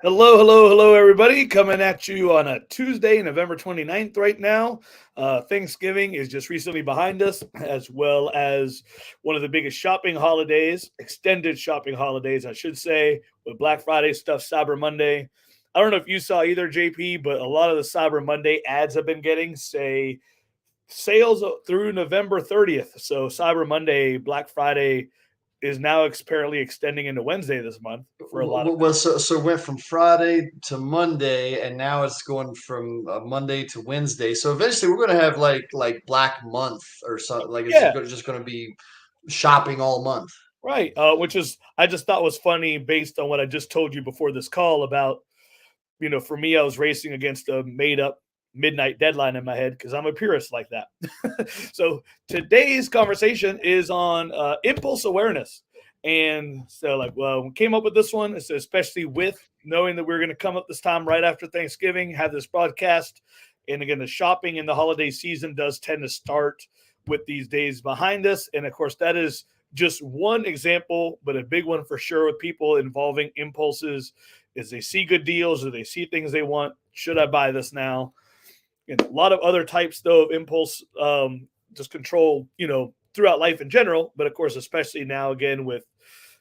Hello, hello, hello, everybody. Coming at you on a Tuesday, November 29th, right now. Thanksgiving is just recently behind us, as well as one of the biggest shopping holidays, extended shopping holidays, I should say, with Black Friday stuff, Cyber Monday. I don't know if you saw either, JP, but a lot of the Cyber Monday ads have been getting, say, sales through November 30th. So Cyber Monday, Black Friday is now apparently extending into Wednesday this month for a lot of Well, so it went from Friday to Monday, and now it's going from Monday to Wednesday. So eventually, we're going to have like Black Month or something. Like it's yeah. just going to be shopping all month. Right. Which is, I just thought was funny based on what I just told you before this call about, for me, I was racing against a made up midnight deadline in my head because I'm a purist like that. So today's conversation is on impulse awareness. And so, like, well, we came up with this one, especially with knowing that we're going to come up this time right after Thanksgiving, have this broadcast. And again, the shopping in the holiday season does tend to start with these days behind us. And of course, that is just one example, but a big one for sure with people involving impulses is they see good deals or they see things they want. Should I buy this now? And a lot of other types, though, of impulse just control, throughout life in general. But of course, especially now, again, with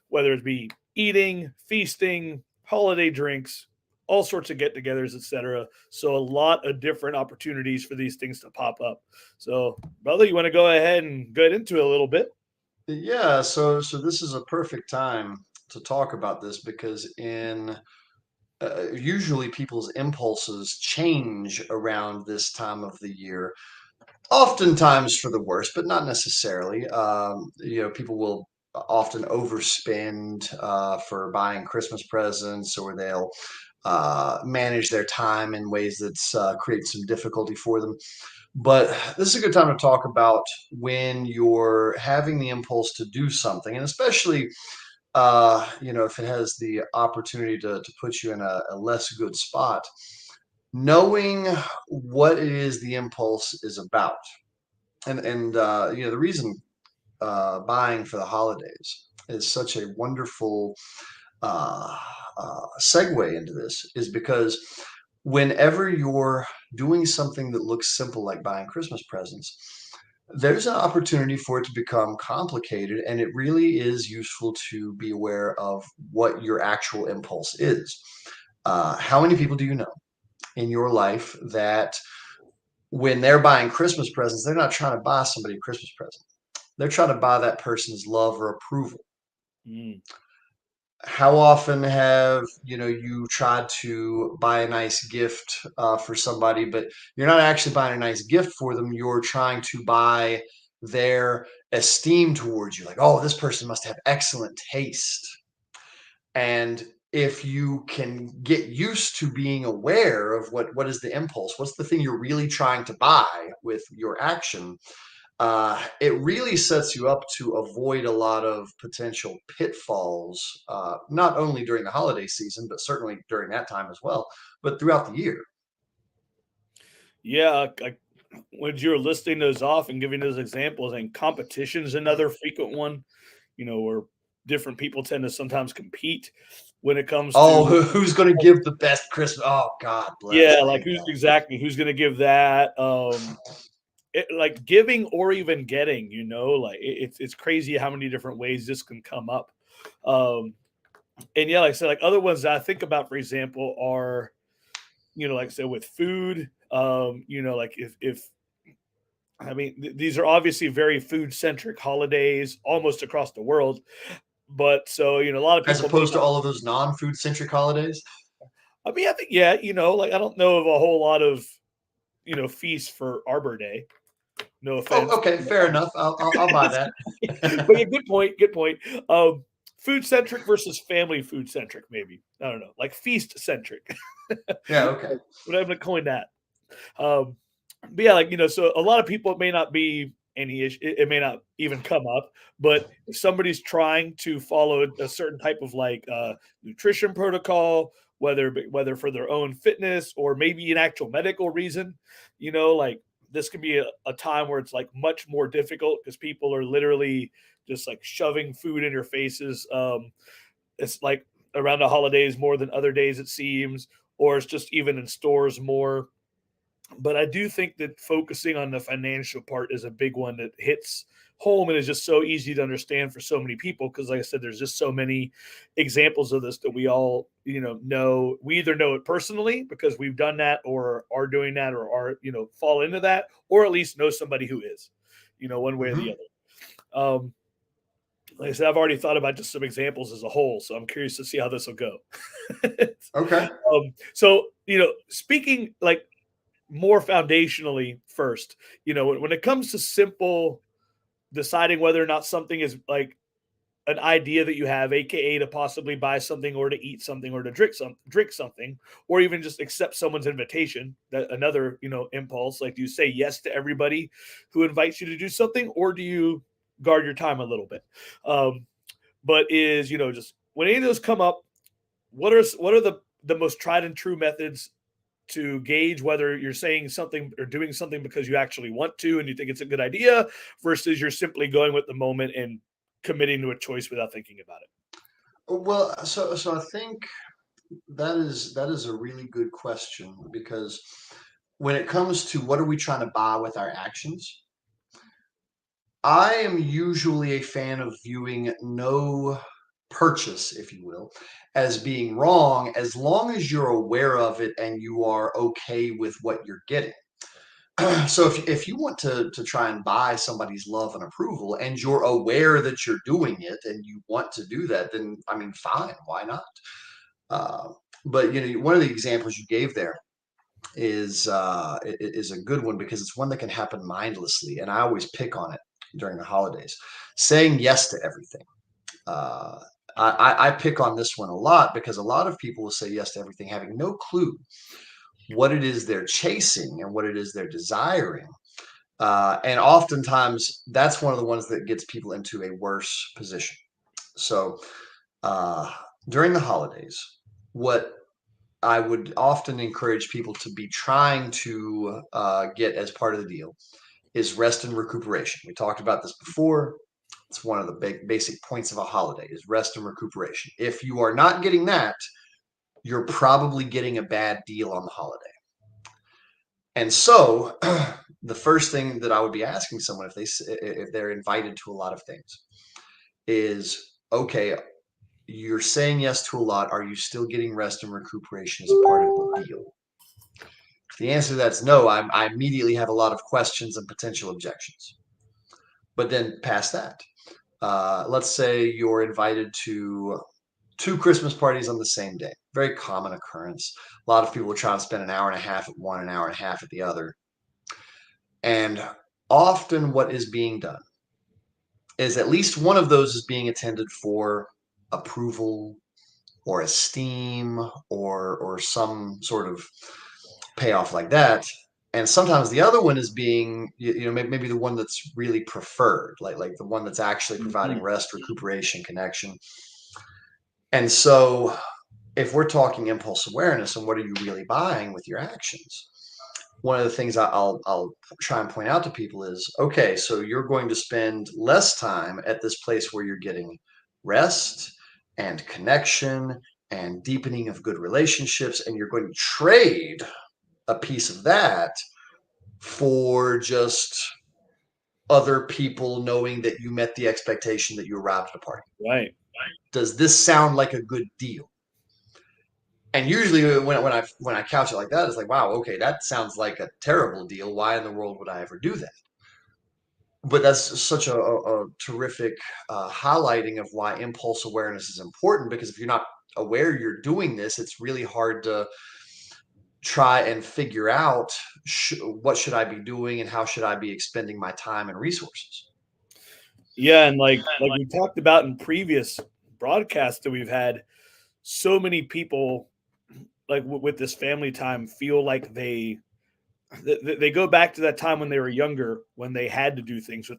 whether it be eating, feasting, holiday drinks, all sorts of get togethers, etc. So a lot of different opportunities for these things to pop up. So, brother, you want to go ahead and get into it a little bit? Yeah. So this is a perfect time to talk about this because in usually people's impulses change around this time of the year. Oftentimes for the worse, but not necessarily. People will often overspend for buying Christmas presents, or they'll manage their time in ways that create some difficulty for them. But this is a good time to talk about when you're having the impulse to do something, and especially if it has the opportunity to put you in a less good spot, knowing what it is the impulse is about. And the reason buying for the holidays is such a wonderful uh, segue into this is because whenever you're doing something that looks simple like buying Christmas presents, there's an opportunity for it to become complicated, and it really is useful to be aware of what your actual impulse is. How many people do you know in your life that when they're buying Christmas presents, they're not trying to buy somebody a Christmas present? They're trying to buy that person's love or approval. Mm. How often have you tried to buy a nice gift for somebody, but you're not actually buying a nice gift for them? You're trying to buy their esteem towards you, like, oh, this person must have excellent taste. And if you can get used to being aware of what is the impulse, what's the thing you're really trying to buy with your action, it really sets you up to avoid a lot of potential pitfalls, not only during the holiday season, but certainly during that time as well, but throughout the year. Yeah, when you're listing those off and giving those examples, and competition's another frequent one, where different people tend to sometimes compete when it comes Oh, to, who's going to give the best Christmas? Oh, God bless. yeah, I like hate who's going to give that, like giving or even getting, like it's crazy how many different ways this can come up. Um, and yeah, like I said, like other ones that I think about, for example, are, like I said, with food, like if I mean, these are obviously very food centric holidays almost across the world. But so, a lot of that. As people may opposed to not. all of those non-food centric holidays. I mean, I think, yeah, like I don't know of a whole lot of, feasts for Arbor Day. No Oh, offense. okay, fair enough. I'll buy that. But yeah, good point. Good point. Food centric versus family food centric, maybe. I don't know, like feast centric. Yeah, okay. What I'm going to coin that. Um, but yeah, like so a lot of people, it may not be any issue, it may not even come up, but if somebody's trying to follow a certain type of like nutrition protocol, whether for their own fitness or maybe an actual medical reason, like this can be a time where it's like much more difficult because people are literally just like shoving food in your faces. It's like around the holidays more than other days, it seems, or it's just even in stores more. But I do think that focusing on the financial part is a big one that hits home and is just so easy to understand for so many people because, like I said, there's just so many examples of this that we all know. We either know it personally because we've done that or are doing that or are fall into that, or at least know somebody who is, one way or the Hmm. other. Like I said, I've already thought about just some examples as a whole, so I'm curious to see how this will go. Okay. So speaking like more foundationally first, when it comes to simple deciding whether or not something is like an idea that you have, aka to possibly buy something or to eat something or to drink something, or even just accept someone's invitation. That another impulse. Like, do you say yes to everybody who invites you to do something, or do you guard your time a little bit? Um, but is just when any of those come up, what are the most tried and true methods to gauge whether you're saying something or doing something because you actually want to and you think it's a good idea versus you're simply going with the moment and committing to a choice without thinking about it? Well, so I think that is a really good question because when it comes to what are we trying to buy with our actions, I am usually a fan of viewing no purchase, if you will, as being wrong as long as you're aware of it and you are okay with what you're getting. So if you want to try and buy somebody's love and approval and you're aware that you're doing it and you want to do that, then I mean, fine, why not? Uh, but one of the examples you gave there is a good one because it's one that can happen mindlessly, and I always pick on it during the holidays. Saying yes to everything. Uh, I pick on this one a lot because a lot of people will say yes to everything, having no clue what it is they're chasing and what it is they're desiring. And oftentimes, that's one of the ones that gets people into a worse position. So uh, during the holidays, what I would often encourage people to be trying to get as part of the deal is rest and recuperation. We talked about this before. It's one of the big basic points of a holiday is rest and recuperation. If you are not getting that, you're probably getting a bad deal on the holiday. And so, the first thing that I would be asking someone if they're invited to a lot of things is, okay, you're saying yes to a lot. Are you still getting rest and recuperation as a part of the deal? If the answer to that's no, I immediately have a lot of questions and potential objections. But then past that, let's say you're invited to two Christmas parties on the same day. Very common occurrence. A lot of people are trying to spend an hour and a half at one, an hour and a half at the other. And often what is being done is at least one of those is being attended for approval or esteem or some sort of payoff like that. And sometimes the other one is being, maybe the one that's really preferred, like the one that's actually providing Mhm. rest, recuperation, connection. And so if we're talking impulse awareness and what are you really buying with your actions, one of the things I'll try and point out to people is, okay, so you're going to spend less time at this place where you're getting rest and connection and deepening of good relationships, and you're going to trade a piece of that for just other people knowing that you met the expectation that you arrived at a party. Right. Does this sound like a good deal? And usually when I couch it like that, it's like, wow, okay, that sounds like a terrible deal. Why in the world would I ever do that? But that's such a terrific highlighting of why impulse awareness is important, because if you're not aware you're doing this, it's really hard to try and figure out what should I be doing and how should I be expending my time and resources. Yeah, and like we talked about in previous broadcasts that we've had, so many people like with this family time feel like they go back to that time when they were younger when they had to do things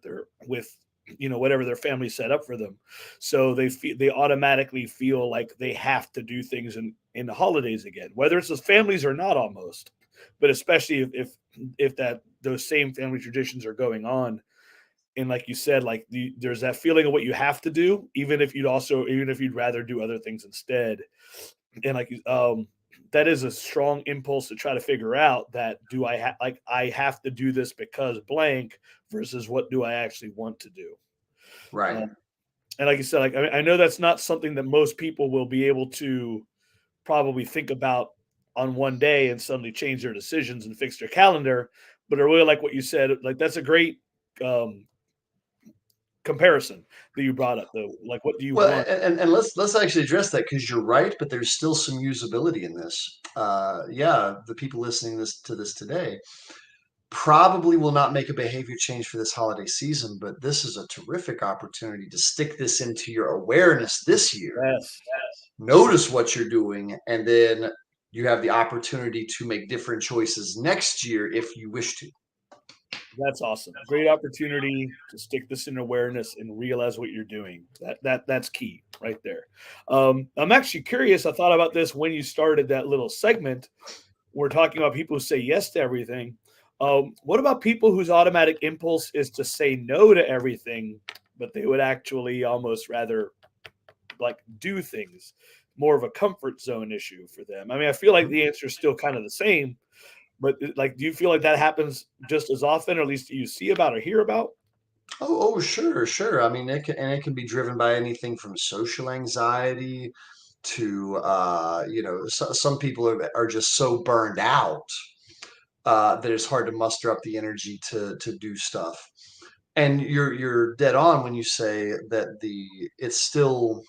with whatever their family set up for them, so they automatically feel like they have to do things in the holidays again, whether it's with families or not, almost, but especially if that those same family traditions are going on. and like you said, like there's that feeling of what you have to do, even if you'd rather do other things instead. And that is a strong impulse to try to figure out that I have to do this because blank versus what do I actually want to do. Right. Um, and like you said, I know that's not something that most people will be able to probably think about on one day and suddenly change their decisions and fix their calendar. But I really like what you said. Like that's a great um, comparison that you brought up, though. Like, what do you Well, want? and let's actually address that because you're right, but there's still some usability in this. Yeah, the people listening to this today probably will not make a behavior change for this holiday season, but this is a terrific opportunity to stick this into your awareness this year. Yes, Notice what you're doing, and then you have the opportunity to make different choices next year if you wish to. that's awesome. Great opportunity to stick this in awareness and realize what you're doing. That's key right there. I'm actually curious. I thought about this when you started that little segment. We're talking about people who say yes to everything. What about people whose automatic impulse is to say no to everything, but they would actually almost rather like do things? More of a comfort zone issue for them. I mean, I feel like the answer is still kind of the same, but like, do you feel like that happens just as often, or at least do you see about or hear about? Oh, sure, sure. I mean, it can be driven by anything from social anxiety to, some people are just so burned out that it's hard to muster up the energy to do stuff. And you're dead on when you say that it's still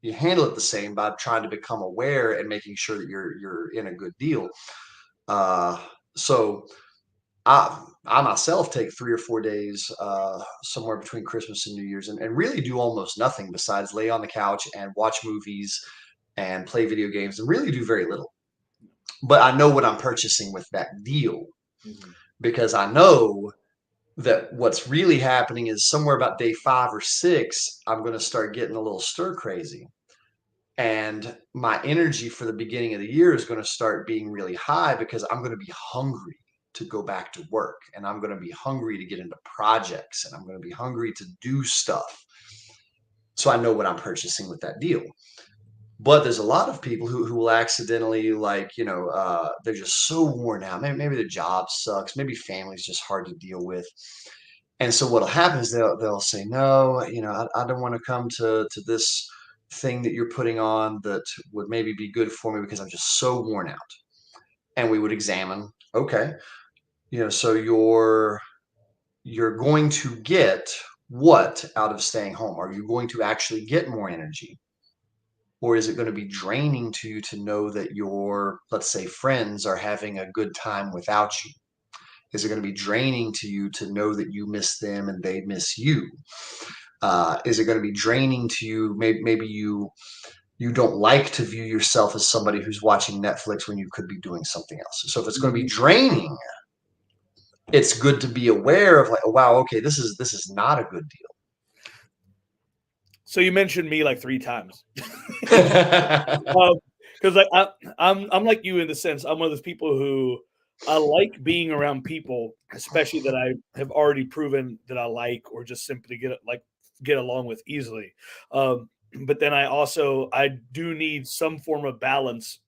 you handle it the same by trying to become aware and making sure that you're in a good deal. Uh, so I myself take 3 or 4 days somewhere between Christmas and New Year's and really do almost nothing besides lay on the couch and watch movies and play video games and really do very little. But I know what I'm purchasing with that deal Mhm. because I know that what's really happening is somewhere about day 5 or 6, I'm going to start getting a little stir crazy. And my energy for the beginning of the year is going to start being really high because I'm going to be hungry to go back to work and I'm going to be hungry to get into projects and I'm going to be hungry to do stuff. So I know what I'm purchasing with that deal. But there's a lot of people who will accidentally they're just so worn out. Maybe the job sucks. Maybe family's just hard to deal with. And so what'll happen is they'll say, no, I don't want to come to this thing that you're putting on that would maybe be good for me because I'm just so worn out. And we would examine, okay, so you're going to get what out of staying home? Are you going to actually get more energy? Or is it going to be draining to you to know that your, let's say, friends are having a good time without you? Is it going to be draining to you to know that you miss them and they miss you? Is it going to be draining to you? Maybe you don't like to view yourself as somebody who's watching Netflix when you could be doing something else. So if it's going to be Mhm. draining, it's good to be aware of like, oh, wow, okay, this is not a good So you mentioned me like three times. deal. Because I'm like you in the sense I'm one of those people who I like being around people, especially that I have already proven that I like or just simply get along with easily. But then I do need some form of balance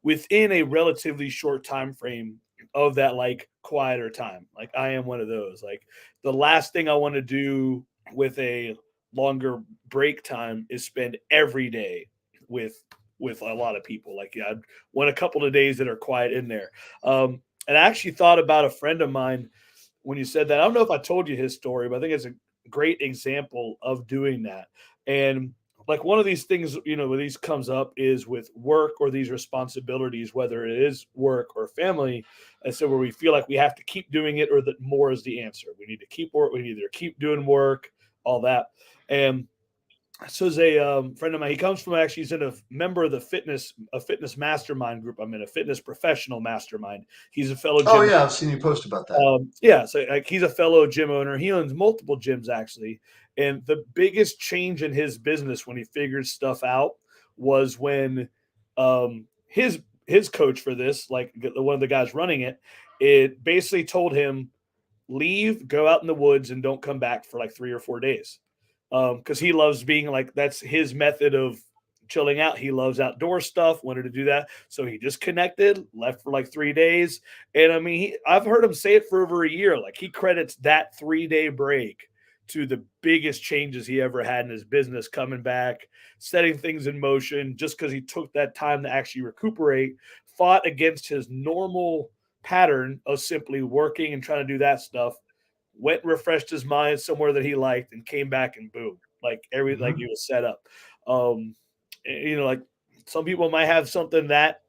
within a relatively short time frame of that like quieter time. Like I am one of those. Like the last thing I want to do with a longer break time is spend every day with a lot of people. Like yeah, I'd want a couple of days that are quiet in there. And I actually thought about a friend of mine when you said that. I don't know if I told you his story, but I think it's a great example of doing that. And like one of these things, when these comes up is with work or these responsibilities, whether it is work or family. And so where we feel like we have to keep doing it or that more is the answer. We need to keep work. We need to keep doing work, all that. And so is a friend of mine. He comes from actually. He's in a member of a fitness mastermind group. I'm in a fitness professional mastermind. He's a fellow Oh gym. yeah, I've seen you post about that. Yeah, so like he's a fellow gym owner. He owns multiple gyms actually, and the biggest change in his business when he figured stuff out was when his coach for this, like one of the guys running it, it basically told him leave, go out in the woods, and don't come back for like 3 or 4 days. Because he loves being like, that's his method of chilling out. He loves outdoor stuff, wanted to do that. So he just connected, left for like 3 days. And I mean, I've heard him say it for over a year. Like he credits that 3 day break to the biggest changes he ever had in his business, coming back, setting things in motion, just because he took that time to actually recuperate, fought against his normal pattern of simply working and trying to do that stuff, went and refreshed his mind somewhere that he liked, and came back and boom, like Hmm. he was set up. Um, like some people might have something that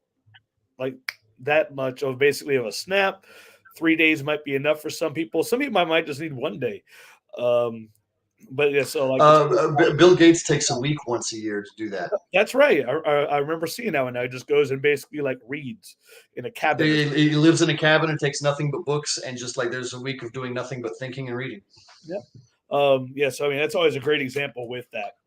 like that much of basically of a snap. 3 days might be enough for some people. Some people might just need one day. Um, but yeah, so like Bill Gates takes a week once a year to do that. that's right. I remember seeing that one. Now he just goes and basically like reads in a cabin or something. He lives in a cabin and takes nothing but books, and just like there's a week of doing nothing but thinking and reading. Yeah. Yeah. So I mean, that's always a great example with that.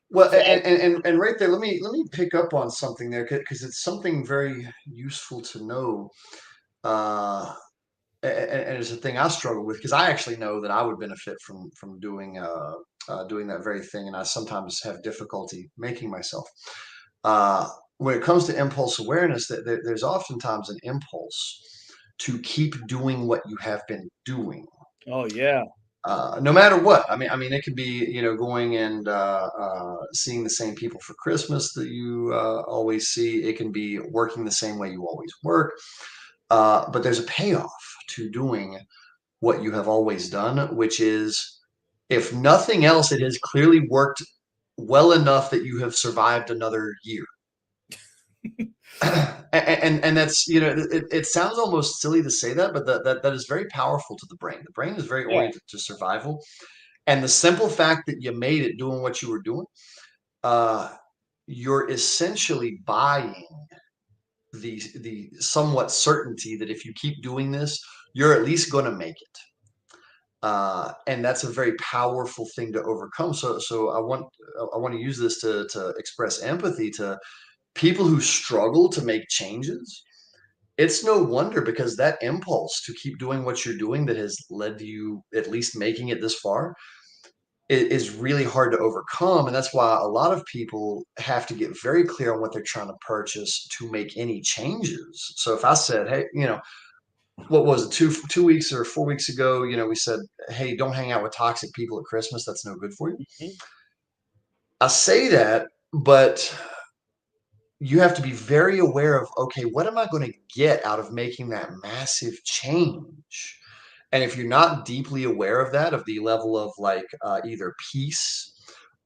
Well, So and right there, let me pick up on something there because it's something very useful to know. Uh, and it's a thing I struggle with because I actually know that I would benefit from doing that very thing, and I sometimes have difficulty making myself. When it comes to impulse awareness, there's oftentimes an impulse to keep doing what you have been doing, oh yeah. no matter what. I mean, it could be going and seeing the same people for Christmas that you always see. It can be working the same way you always work. But there's a payoff to doing what you have always done, which is, if nothing else, it has clearly worked well enough that you have survived another year. And that's it sounds almost silly to say that, but that is very powerful to the brain. The brain is very Yeah. oriented to survival, and the simple fact that you made it doing what you were doing, uh, you're essentially buying the somewhat certainty that if you keep doing this, you're at least going to make it. And that's a very powerful thing to overcome. So I want to use this to express empathy to people who struggle to make changes. It's no wonder, because that impulse to keep doing what you're doing that has led to you at least making it this far is really hard to overcome. And that's why a lot of people have to get very clear on what they're trying to purchase to make any changes. So if I said, hey, what was it, 2 weeks or 4 weeks ago, we said, hey, don't hang out with toxic people at Christmas. That's no good for you. Mhm. I say that, but you have to be very aware of, okay, what am I going to get out of making that massive change? And if you're not deeply aware of that, of the level of like either peace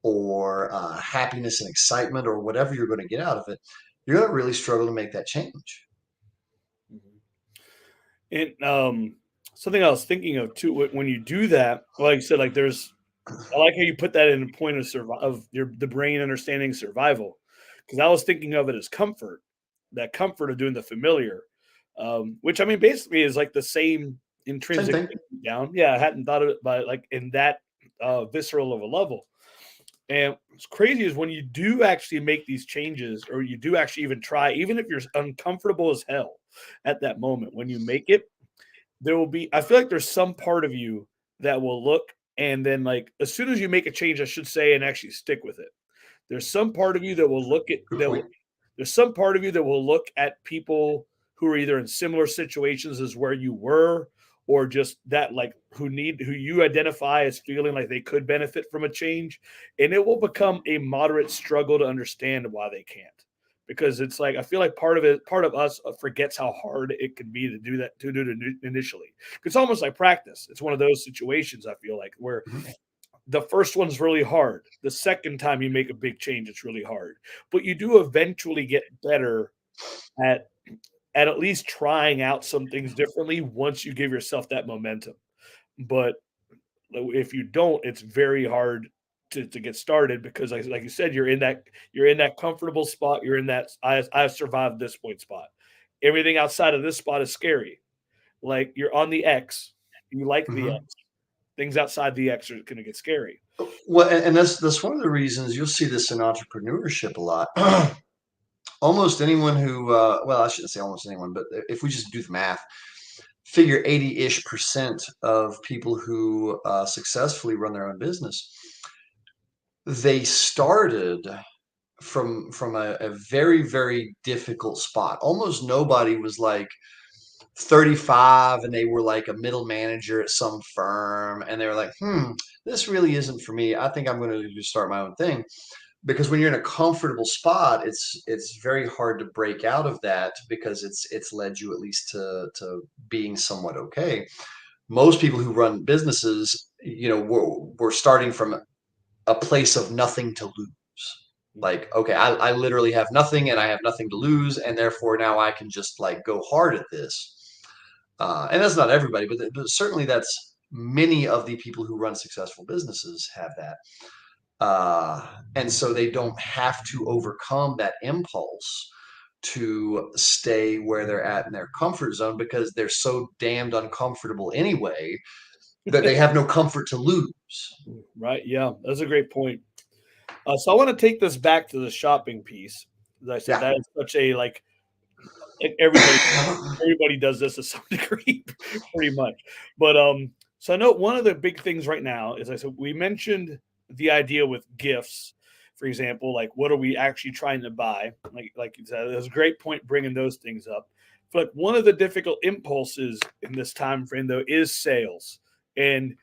or happiness and excitement or whatever you're going to get out of it, you're going to really struggle to make that change. Mhm. And something I was thinking of too, when you do that, like you said, like I like how you put that in a point of the brain understanding survival, because I was thinking of it as comfort, that comfort of doing the familiar, which I mean basically is like the same Same intrinsic thing. thing down. Yeah, I hadn't thought of it by like in that visceral of a level. And what's crazy is when you do actually make these changes, or you do actually even try, even if you're uncomfortable as hell at that moment, when you make it, there will be, I feel like there's some part of you that will look, and then like as soon as you make a change, I should say, and actually stick with it. There's some part of you that will look at Good that point. will, there's some part of you that will look at people who are either in similar situations as where you were, or just that like who you identify as feeling like they could benefit from a change, and it will become a moderate struggle to understand why they can't, because it's like I feel like part of us forgets how hard it can be to do that, to do it initially. It's almost like practice. It's one of those situations I feel like where Mhm. the first one's really hard. The second time you make a big change, it's really hard. But you do eventually get better at at least trying out some things differently once you give yourself that momentum. But if you don't, it's very hard to get started, because like you said, you're in that comfortable spot. You're in that I've survived this point spot. Everything outside of this spot is scary. Like you're on the X. You like the Mhm. X. Things outside the X are going to get scary. Well, and that's one of the reasons you'll see this in entrepreneurship a lot. Almost anyone who, well, I shouldn't say almost anyone, but if we just do the math, figure 80-ish% of people who successfully run their own business, they started from a very, very difficult spot. Almost nobody was like 35 and they were like a middle manager at some firm and they were like, this really isn't for me. I think I'm going to start my own thing. Because when you're in a comfortable spot, it's very hard to break out of that because it's led you at least to being somewhat okay. Most people who run businesses, we're starting from a place of nothing to lose. Like, okay, I literally have nothing and I have nothing to lose, and therefore now I can just like go hard at this. And that's not everybody, but certainly that's many of the people who run successful businesses have that. And so they don't have to overcome that impulse to stay where they're at in their comfort zone because they're so damned uncomfortable anyway that they have no comfort to lose. Right. Yeah. That's a great point. So I want to take this back to the shopping piece. As I said, Yeah. that is such a everybody does this to some degree, pretty much. But so I know one of the big things right now is I said we mentioned the idea with gifts, for example, like what are we actually trying to buy? Like you said, there's a great point bringing those things up. But one of the difficult impulses in this time frame though is sales, and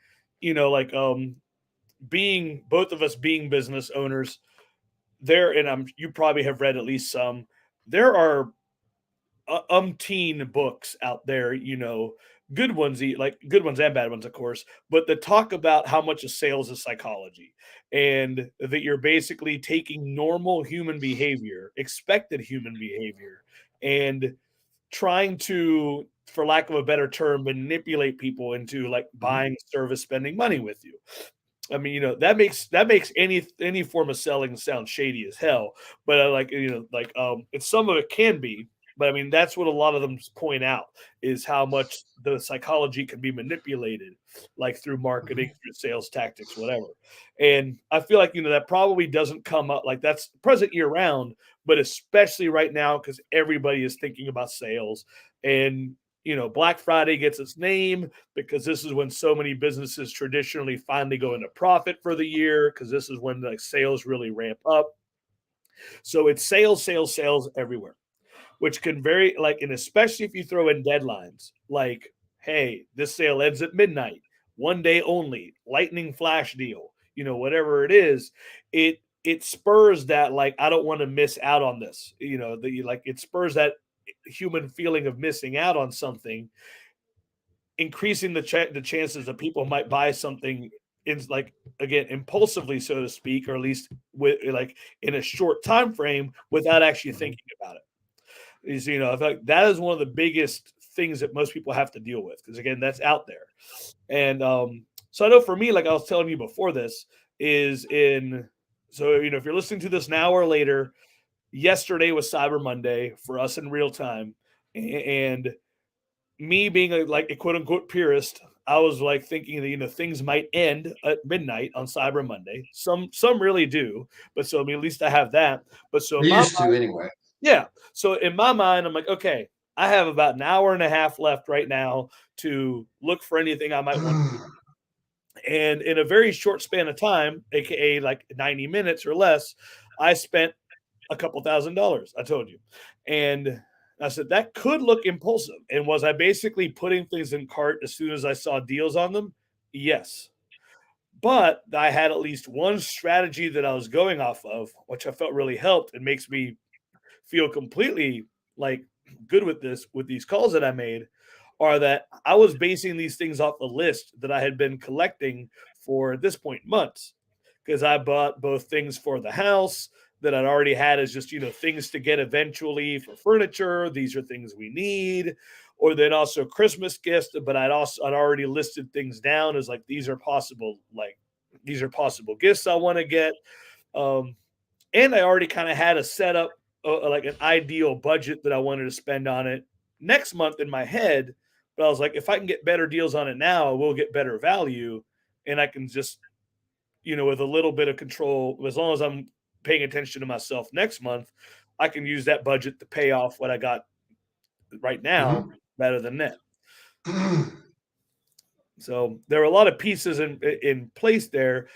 like being both of us being business owners there, and you probably have read at least some. There are umpteen books out there, good ones, like good ones and bad ones, of course, but that talk about how much of sales is psychology and that you're basically taking normal human behavior, expected human behavior, and trying to, for lack of a better term, manipulate people into like Mhm. buying service, spending money with you. I mean, that makes any form of selling sound shady as hell. But it's some of it can be. But I mean, that's what a lot of them point out is how much the psychology can be manipulated, like through marketing, Mhm. through sales tactics, whatever. And I feel like that probably doesn't come up like that's present year round, but especially right now because everybody is thinking about sales and Black Friday gets its name because this is when so many businesses traditionally finally go into profit for the year because this is when like sales really ramp up. So it's sales, sales, sales everywhere, which can vary and especially if you throw in deadlines like, hey, this sale ends at midnight, one day only, lightning flash deal, whatever it is, it spurs that like I don't want to miss out on this. It spurs that human feeling of missing out on something, increasing the chances that people might buy something in like again impulsively, so to speak, or at least with like in a short time frame without actually Mhm. thinking about it. Is I feel like that is one of the biggest things that most people have to deal with because again that's out there. And so I know for me, like I was telling you before this, is in so if you're listening to this now or later, yesterday was Cyber Monday for us in real time, and me being a quote unquote purist, I was like thinking that things might end at midnight on Cyber Monday. Some really do, but so I mean at least I have that. But so in They my used to anyway. yeah, so in my mind I'm like, okay, I have about an hour and a half left right now to look for anything I might want. And in a very short span of time, aka like 90 minutes or less, I spent a couple $1,000s. I told you. And I said that could look impulsive. And was I basically putting things in cart as soon as I saw deals on them? Yes. But I had at least one strategy that I was going off of, which I felt really helped and makes me feel completely like good with these calls that I made, are that I was basing these things off a list that I had been collecting for at this point months because I bought both things for the house that I'd already had as just things to get eventually for furniture. These are things we need, or then also Christmas gifts. But I'd already listed things down as like these are possible gifts I want to get. Um, and I already kind of had a setup, like an ideal budget that I wanted to spend on it next month in my head. But I was like, if I can get better deals on it now, I will get better value, and I can just, with a little bit of control, as long as I'm paying attention to myself next month, I can use that budget to pay off what I got right now Mhm. better than that. So there are a lot of pieces in place there,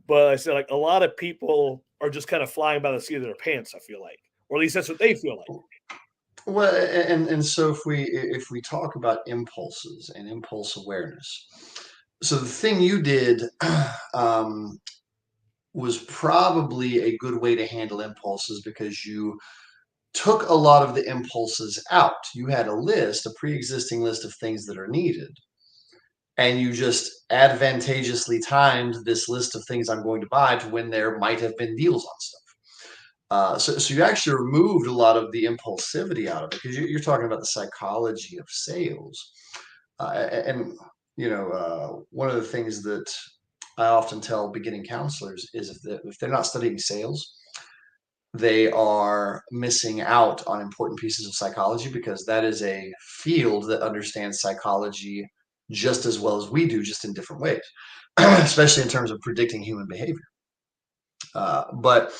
but I said like a lot of people are just kind of flying by the seat of their pants. I feel like, or at least that's what they feel like. Well, and so if we talk about impulses and impulse awareness, so the thing you did um, was probably a good way to handle impulses because you took a lot of the impulses out. You had a list, a pre-existing list of things that are needed, and you just advantageously timed this list of things I'm going to buy to when there might have been deals on stuff. So you actually removed a lot of the impulsivity out of it because you're talking about the psychology of sales. And, one of the things that I often tell beginning counselors is if they're not studying sales, they are missing out on important pieces of psychology because that is a field that understands psychology just as well as we do, just in different ways, especially in terms of predicting human behavior. But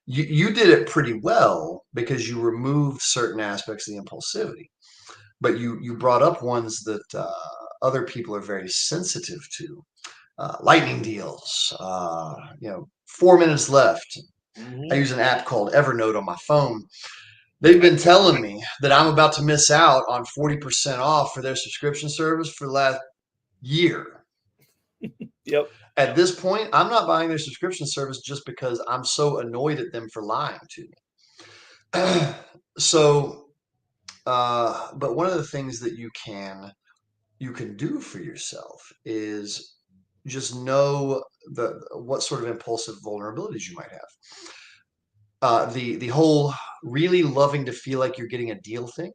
you did it pretty well because you removed certain aspects of the impulsivity, but you brought up ones that other people are very sensitive to. Lightning deals. 4 minutes left. I Mm-hmm. use an app called Evernote on my phone. They've been telling me that I'm about to miss out on 40% off for their subscription service for the last year. Yep. At this point, I'm not buying their subscription service just because I'm so annoyed at them for lying to me. So, but one of the things that you can do for yourself is just know the what sort of impulsive vulnerabilities you might have. The whole really loving to feel like you're getting a deal thing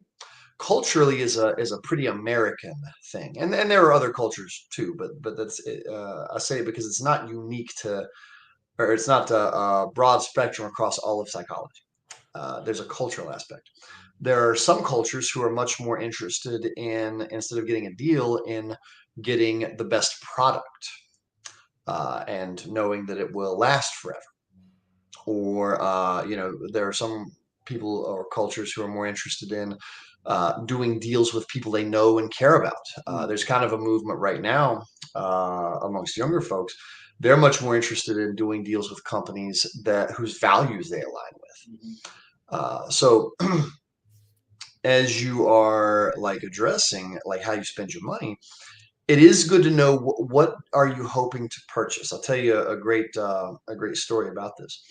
culturally is a pretty American thing, and there are other cultures too, but that's I say it because it's not unique to, or it's not a broad spectrum across all of psychology. There's a cultural aspect. There are some cultures who are much more interested in, instead of getting a deal, in getting the best product and knowing that it will last forever. Or, there are some people or cultures who are more interested in doing deals with people they know and care about. There's kind of a movement right now amongst younger folks. They're much more interested in doing deals with companies that whose values they align with. Mm-hmm. So as you are like addressing like how you spend your money, it is good to know what are you hoping to purchase. I'll tell you a great story about this.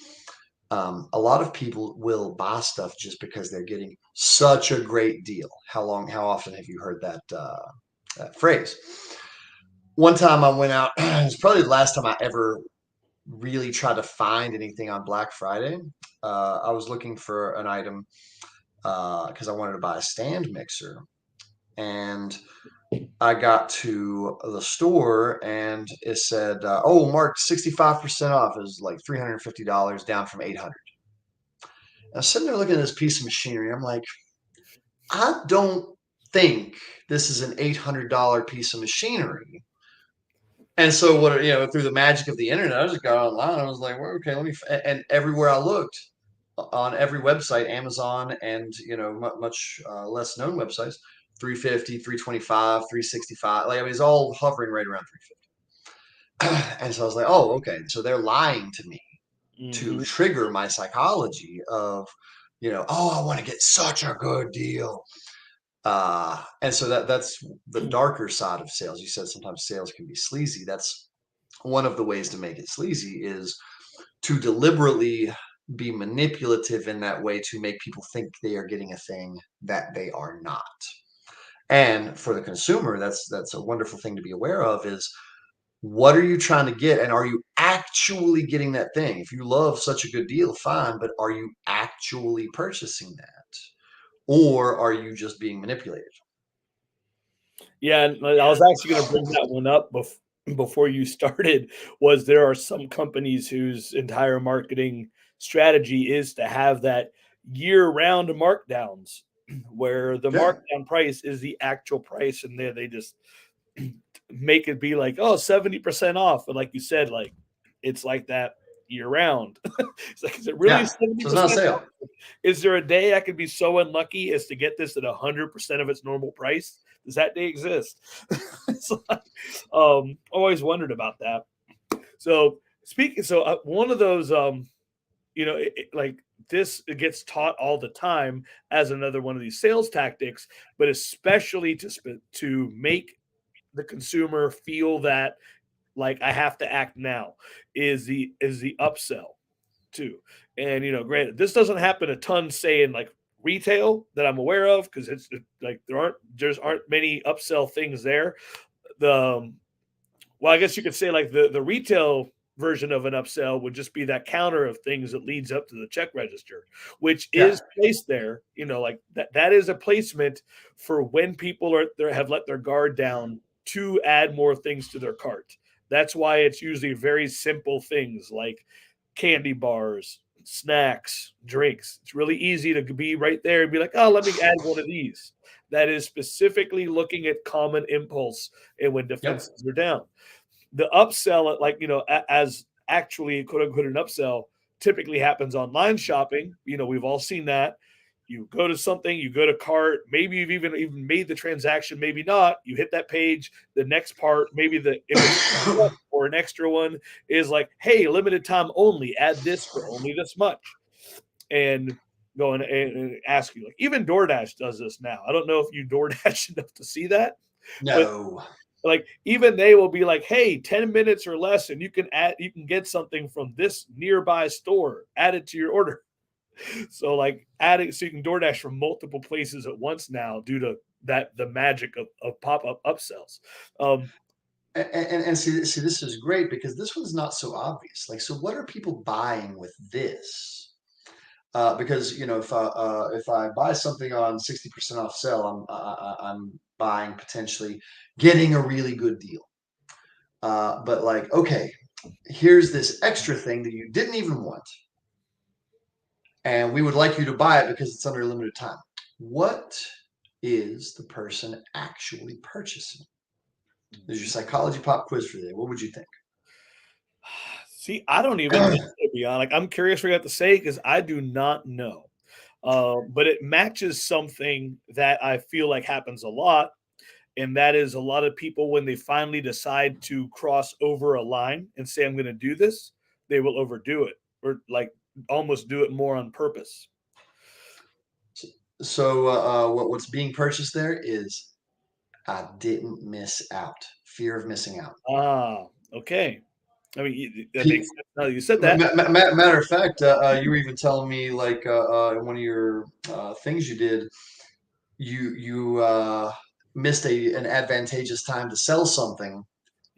A lot of people will buy stuff just because they're getting such a great deal. How often have you heard that phrase? One time I went out, it's probably the last time I ever really tried to find anything on Black Friday. I was looking for an item because I wanted to buy a stand mixer. And I got to the store and it said, "Oh, marked 65% off." It was like $350 down from 800. I was sitting there looking at this piece of machinery. I'm like, I don't think this is an $800 piece of machinery. And so through the magic of the internet, I just got online. I was like, well, okay, let me. And everywhere I looked, on every website, Amazon and much less known websites, 350, 325, 365. Like, I mean, it's all hovering right around 350. And so I was like, oh, okay. So they're lying to me to Mm-hmm. trigger my psychology of, oh, I want to get such a good deal. And so that's the darker side of sales. You said sometimes sales can be sleazy. That's one of the ways to make it sleazy is to deliberately be manipulative in that way to make people think they are getting a thing that they are not. And for the consumer, that's a wonderful thing to be aware of is what are you trying to get and are you actually getting that thing? If you love such a good deal, fine, but are you actually purchasing that? Or are you just being manipulated? Yeah, and I was actually going to bring that one up before you started. Was there are some companies whose entire marketing strategy is to have that year-round markdowns, where the Yeah. markdown price is the actual price, and they just make it be like, oh, 70% off, and like you said, like it's like that year round. It's like, is it really Yeah. So it's not a 70% sale. off? Is there a day I could be so unlucky as to get this at 100% of its normal price? Does that day exist? It's like, always wondered about that. So speaking, so one of those, like this, it gets taught all the time as another one of these sales tactics, but especially to make the consumer feel that like I have to act now is the upsell too. And granted, this doesn't happen a ton, say in like retail that I'm aware of, because it's like there aren't many upsell things there. The Well, I guess you could say like the retail version of an upsell would just be that counter of things that leads up to the check register, which Yeah. is placed there. Like that is a placement for when people are there have let their guard down to add more things to their cart. That's why it's usually very simple things like candy bars, snacks, drinks. It's really easy to be right there and be like, oh, let me add one of these. That is specifically looking at common impulse and when Yep. defenses are down. The upsell, like, as actually quote unquote an upsell, typically happens online shopping. We've all seen that. You go to something, you go to cart, maybe you've even made the transaction, maybe not. You hit that page. The next part, maybe if it's or an extra one, is like, hey, limited time only, add this for only this much. And go and ask you, like, even DoorDash does this now. I don't know if you DoorDash enough to see that, but No. like even they will be like, hey, 10 minutes or less and you can get something from this nearby store, add it to your order. So like adding, so you can DoorDash from multiple places at once now due to the magic of pop-up upsells. um And see, this is great because this one's not so obvious. Like, so what are people buying with this? Because if I buy something on 60% off sale, I'm buying potentially getting a really good deal. But like, okay, here's this extra thing that you didn't even want, and we would like you to buy it because it's under a limited time. What is the person actually purchasing? There's your psychology pop quiz for the day. What would you think? See, I don't even know, to be honest. Like, I'm curious what you have to say because I do not know. But it matches something that I feel like happens a lot, and that is a lot of people when they finally decide to cross over a line and say I'm going to do this, they will overdo it or like almost do it more on purpose. So what's being purchased there is I didn't miss out. Fear of missing out. Ah, okay. I mean, that Pe- makes sense now that you said that. Matter of fact, you were even telling me like in one of your things you did, you missed an advantageous time to sell something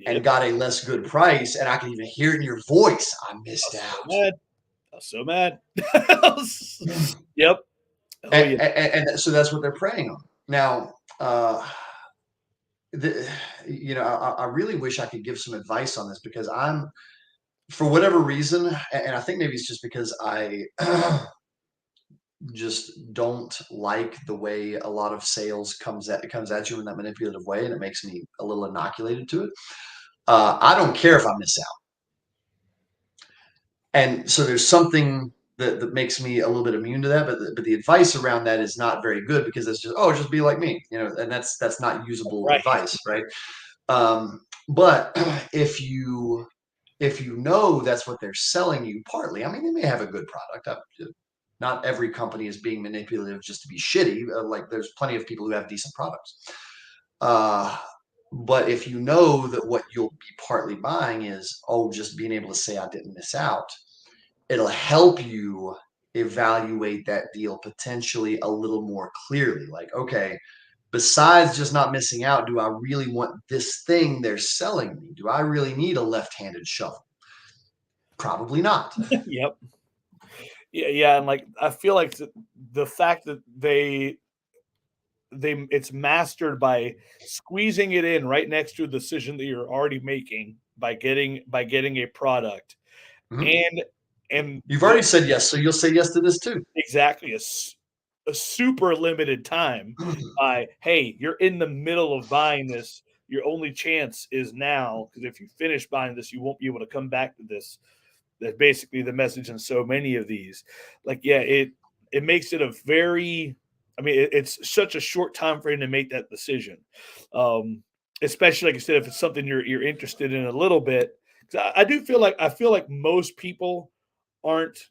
and Yep. got a less good price, and I can even hear it in your voice. I I missed was so out. mad. I was so mad. Yep. Oh yeah. And so that's what they're preying on. Now, the, I really wish I could give some advice on this because for whatever reason, and I think maybe it's just because I just don't like the way a lot of sales comes at you in that manipulative way, and it makes me a little inoculated to it. I don't care if I miss out, and so there's something that makes me a little bit immune to that. But the advice around that is not very good because it's just be like me, and that's not usable Right. advice, right? But if you know that's what they're selling you, partly, I mean, they may have a good product. Not every company is being manipulative just to be shitty. Like there's plenty of people who have decent products. Uh, but if you know that what you'll be partly buying is, oh, just being able to say I didn't miss out, it'll help you evaluate that deal potentially a little more clearly. Like, okay, besides just not missing out, do I really want this thing they're selling me? Do I really need a left-handed shovel? Probably not. Yep. Yeah, yeah, and like I feel like the fact that it's mastered by squeezing it in right next to a decision that you're already making by getting a product Mhm. and and You've the already said yes, so you'll say yes to this too. exactly a super limited time by hey, you're in the middle of buying this. Your only chance is now because if you finish buying this, you won't be able to come back to this. That's basically the message in so many of these. Like, yeah, it makes it a very, I mean, it's such a short time frame to make that decision. Um, Especially like I said, if it's something you're interested in a little bit. 'Cause I do feel like most people aren't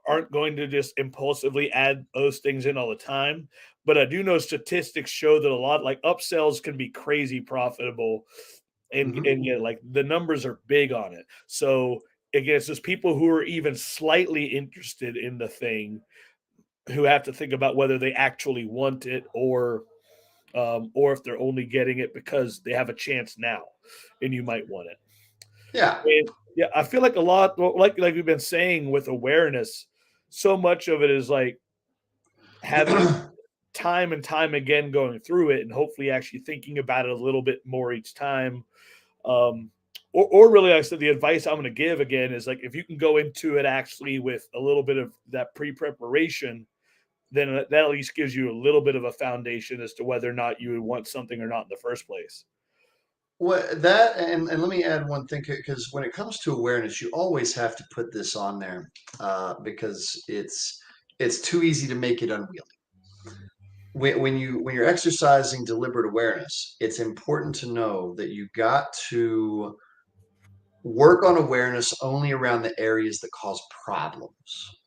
aren't going to just impulsively add those things in all the time. But I do know statistics show that a lot like upsells can be crazy profitable, Hmm. and yeah, like the numbers are big on it. So again, it's just people who are even slightly interested in the thing who have to think about whether they actually want it, or if they're only getting it because they have a chance now, and you might want it. Yeah. And yeah, I feel like a lot, well, like we've been saying with awareness, so much of it is like having time and time again going through it, and hopefully actually thinking about it a little bit more each time. Um, or really, like I said, the advice I'm going to give again is like if you can go into it actually with a little bit of that pre-preparation, then that at least gives you a little bit of a foundation as to whether or not you would want something or not in the first place. Well, that and let me add one thing because when it comes to awareness, you always have to put this on there because it's too easy to make it unwieldy. When you're exercising deliberate awareness, it's important to know that you got to work on awareness only around the areas that cause problems.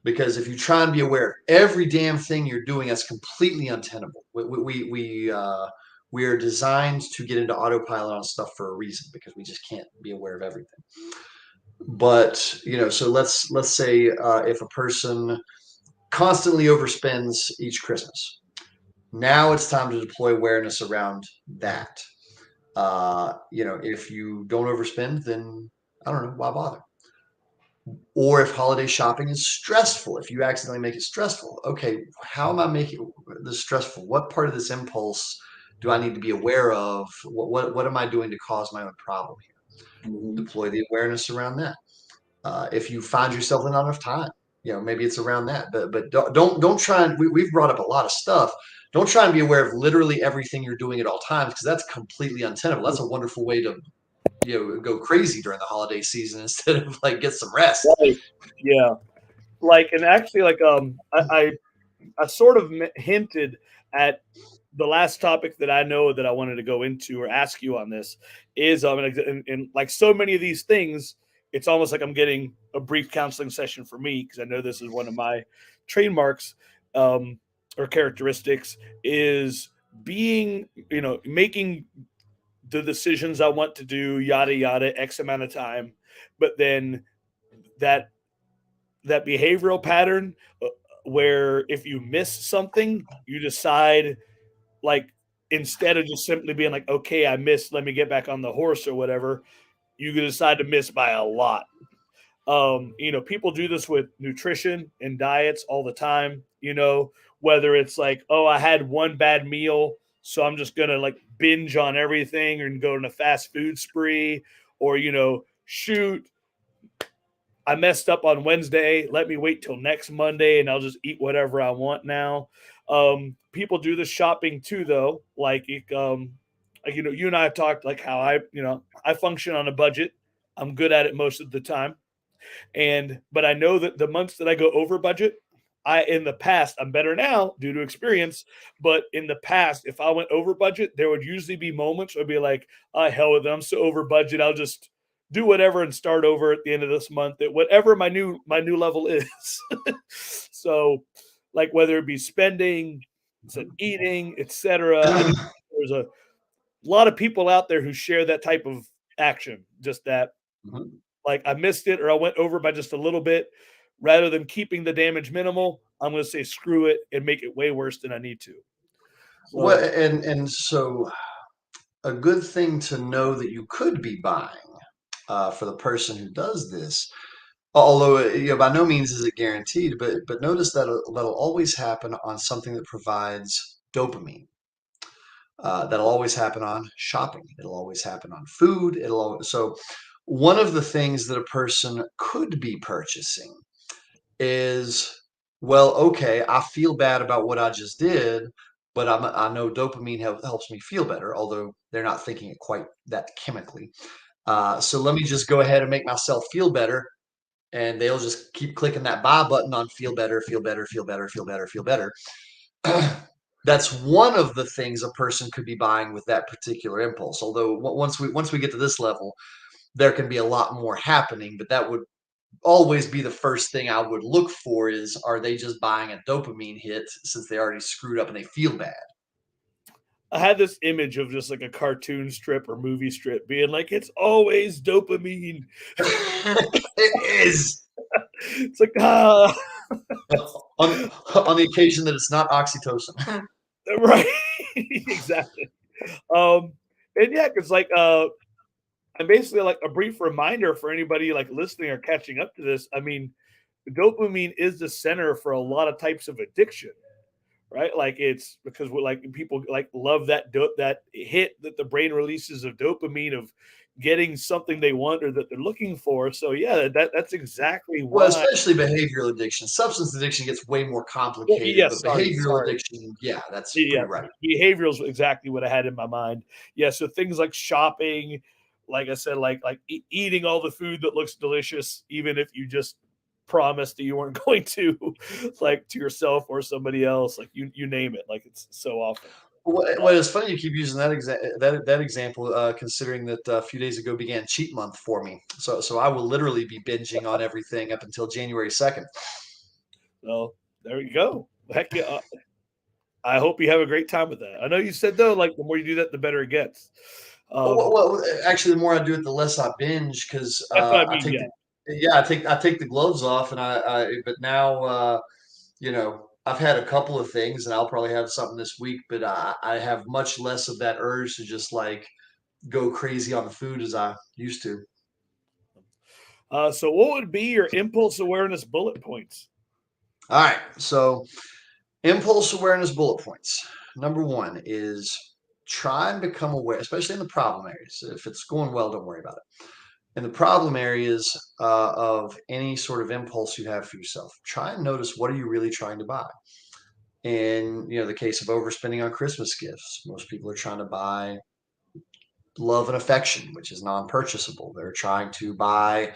Because if you try and be aware of every damn thing you're doing, that's completely untenable. We are designed to get into autopilot on stuff for a reason because we just can't be aware of everything. But so let's say if a person constantly overspends each Christmas, now it's time to deploy awareness around that. If you don't overspend, then I don't know why bother. Or if holiday shopping is stressful, if you accidentally make it stressful, okay, how am I making this stressful? What part of this impulse do I need to be aware of? What am I doing to cause my own problem here? Mhm. Deploy the awareness around that. If you find yourself in not enough time, maybe it's around that. But don't try and we've brought up a lot of stuff. Don't try and be aware of literally everything you're doing at all times because that's completely untenable. That's a wonderful way to go crazy during the holiday season instead of like get some rest. Right. Yeah. Like, and actually, like, I sort of hinted at the last topic that I know that I wanted to go into or ask you on this is and like so many of these things, it's almost like I'm getting a brief counseling session for me because I know this is one of my trademarks, um, or characteristics is being, making the decisions I want to do, yada yada, X amount of time, but then that behavioral pattern, where if you miss something, you decide, like, instead of just simply being like, okay, I missed, let me get back on the horse or whatever, you can decide to miss by a lot. People do this with nutrition and diets all the time, whether it's like, oh, I had one bad meal, so I'm just gonna like binge on everything and go on a fast food spree, or shoot, I messed up on Wednesday. Let me wait till next Monday and I'll just eat whatever I want now. People do the shopping too, though. Like, you and I have talked like how I function on a budget. I'm good at it most of the time. But I know that the months that I go over budget, in the past, I'm better now due to experience, but in the past, if I went over budget, there would usually be moments where I'd be like, hell with it, I'm so over budget, I'll just do whatever and start over at the end of this month at whatever my new level is. So, like whether it be spending, so eating, etc. I know there's a lot of people out there who share that type of action, just that, Mhm. like, I missed it or I went over by just a little bit. Rather than keeping the damage minimal, I'm going to say screw it and make it way worse than I need to. Well, So, and so a good thing to know that you could be buying for the person who does this, although by no means is it guaranteed, but notice that that'll always happen on something that provides dopamine. That'll always happen on shopping. It'll always happen on food. So one of the things that a person could be purchasing is, well, okay, I feel bad about what I just did, but I know dopamine helps me feel better, although they're not thinking it quite that chemically. So let me just go ahead and make myself feel better. And they'll just keep clicking that buy button on feel better, feel better, feel better, feel better, feel better. That's one of the things a person could be buying with that particular impulse. Although once we get to this level, there can be a lot more happening, but that would always be the first thing I would look for is, are they just buying a dopamine hit since they already screwed up and they feel bad? I had this image of just like a cartoon strip or movie strip being like, it's always dopamine. It is. It's like, ah, On the occasion that it's not oxytocin. right. Exactly. And yeah, because like, and basically like a brief reminder for anybody like listening or catching up to this. I mean, dopamine is the center for a lot of types of addiction, right? Like it's because we're like people like love that hit that the brain releases of dopamine of getting something they want or that they're looking for. So yeah, that's exactly Well, why. especially behavioral addiction. Substance addiction gets way more Well, complicated, yes, but sorry, behavioral sorry. addiction, yeah, that's Yeah, pretty right. behavioral is exactly what I had in my mind. Yeah, so things like shopping, like I said, like eating all the food that looks delicious, even if you just promised that you weren't going to, like to yourself or somebody else, like you name it. Like it's so often. Well, it's funny you keep using that example, considering that a few days ago began cheat month for me. So I will literally be binging on everything up until January 2nd. So there you go. Heck yeah. I hope you have a great time with that. I know you said though, like the more you do that, the better it gets. Actually, the more I do it, the less I binge because That's what I I mean. take Yeah. the yeah I take the gloves off, and but now I've had a couple of things, and I'll probably have something this week, but I have much less of that urge to just like go crazy on the food as I used to. So what would be your impulse awareness bullet points? All right, so impulse awareness bullet points. Number one is try and become aware, especially in the problem areas. If it's going well, don't worry about it. In the problem areas of any sort of impulse you have for yourself, try and notice, what are you really trying to buy. In the case of overspending on Christmas gifts, most people are trying to buy love and affection, which is non-purchasable. They're trying to buy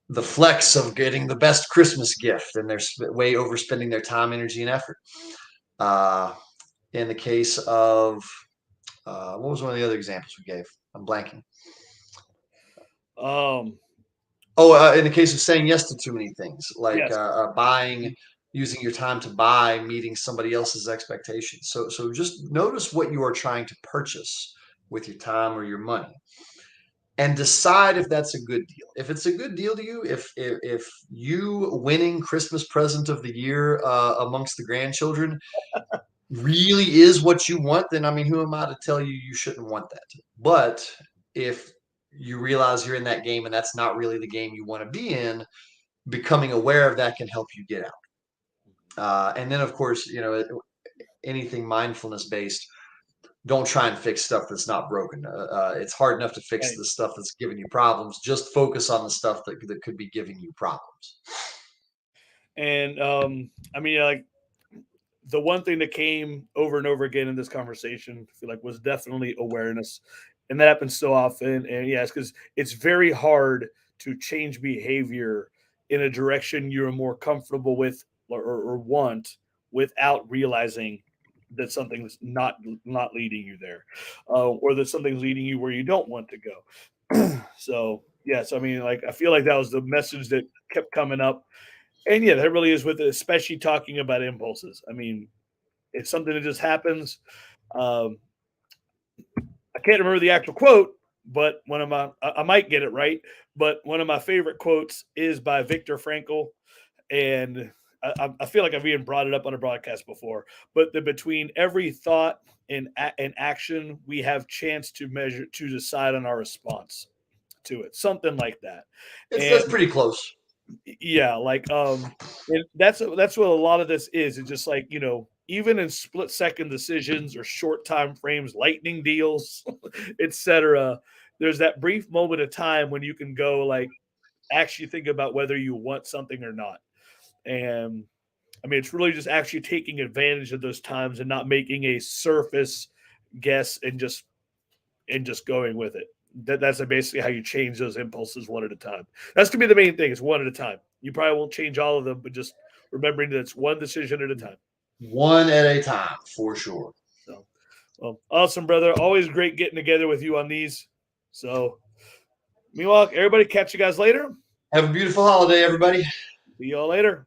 the flex of getting the best Christmas gift, and they're way overspending their time, energy, and effort. Uh, in the case of what was one of the other examples we gave? I'm blanking. Um, Oh, in the case of saying yes to too many things, like yes. buying, using your time to buy, meeting somebody else's expectations. So just notice what you are trying to purchase with your time or your money, and decide if that's a good deal. If it's a good deal to you, if you winning Christmas present of the year amongst the grandchildren really is what you want, then I mean, who am I to tell you you shouldn't want that? But if you realize you're in that game and that's not really the game you want to be in, becoming aware of that can help you get out. And then, of course, anything mindfulness based, don't try and fix stuff that's not broken. It's hard enough to fix Right. the stuff that's giving you problems. Just focus on the stuff that could be giving you problems. And I mean, like the one thing that came over and over again in this conversation, I feel like, was definitely awareness, and that happens so often. And yes, because it's very hard to change behavior in a direction you're more comfortable with or want without realizing that something's not leading you there, or that something's leading you where you don't want to go. So yes, I mean, like I feel like that was the message that kept coming up, and yeah, that really is with it, especially talking about impulses. I mean, it's something that just happens. Um, I can't remember the actual quote, but one of I might get it right, but one of my favorite quotes is by Viktor Frankl, and I feel like I've even brought it up on a broadcast before. But between every thought and action, we have chance to decide on our response to it, something like that. That's And pretty close. yeah, like and that's what a lot of this is. It's just like, even in split second decisions or short time frames, lightning deals, etc. There's that brief moment of time when you can go like actually think about whether you want something or not. And I mean, it's really just actually taking advantage of those times and not making a surface guess and just going with it. That's basically how you change those impulses one at a time. That's gonna be the main thing. Is one at a time. You probably won't change all of them, but just remembering that it's one decision at a time. One at a time, for sure. So, well, awesome, brother. Always great getting together with you on these. So, meanwhile, everybody, catch you guys later. Have a beautiful holiday, everybody. See y'all later.